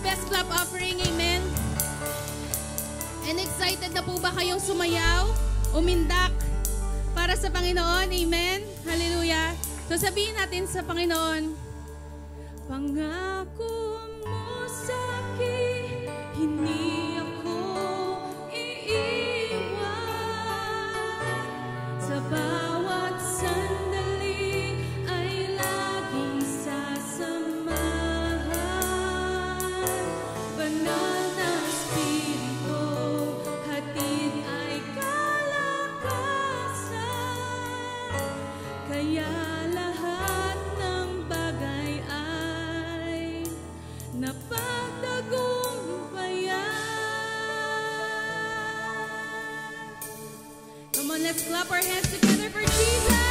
best clap offering. Amen. And excited na po ba kayong sumayaw, umindak para sa Panginoon? Amen. Hallelujah. So sabihin natin sa Panginoon, pangako mo sa'kin, hindi ako iiwan. Sa bawat sandali ay laging sasamahan. Banal na Espiritu, hatid ay kalakasan. Kaya lahat ng bagay ay napagtagumpayan. Come on, let's clap our hands together for Jesus.